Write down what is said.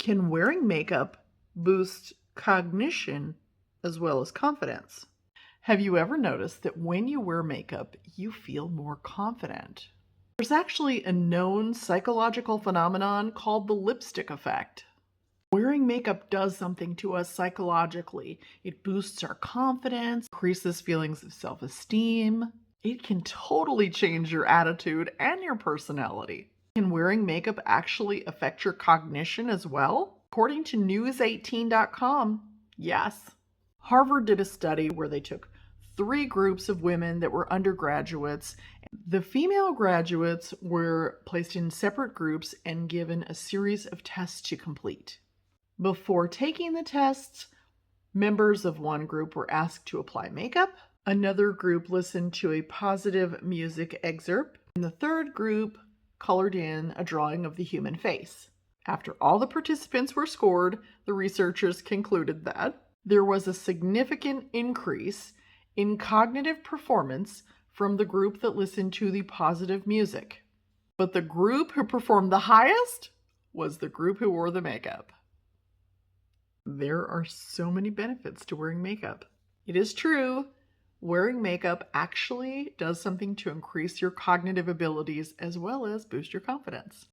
Can wearing makeup boost cognition as well as confidence? Have you ever noticed that when you wear makeup, you feel more confident? There's actually a known psychological phenomenon called the lipstick effect. Wearing makeup does something to us psychologically. It boosts our confidence, increases feelings of self esteem. It can totally change your attitude and your personality. Can wearing makeup actually affect your cognition as well? According to news18.com, yes. Harvard did a study where they took 3 groups of women that were undergraduates. The female graduates were placed in separate groups and given a series of tests to complete. Before taking the tests, members of one group were asked to apply makeup, another group listened to a positive music excerpt, and the third group colored in a drawing of the human face. After all the participants were scored, the researchers concluded that there was a significant increase in cognitive performance from the group that listened to the positive music. But the group who performed the highest was the group who wore the makeup. There are so many benefits to wearing makeup. It is true, wearing makeup actually does something to increase your cognitive abilities as well as boost your confidence.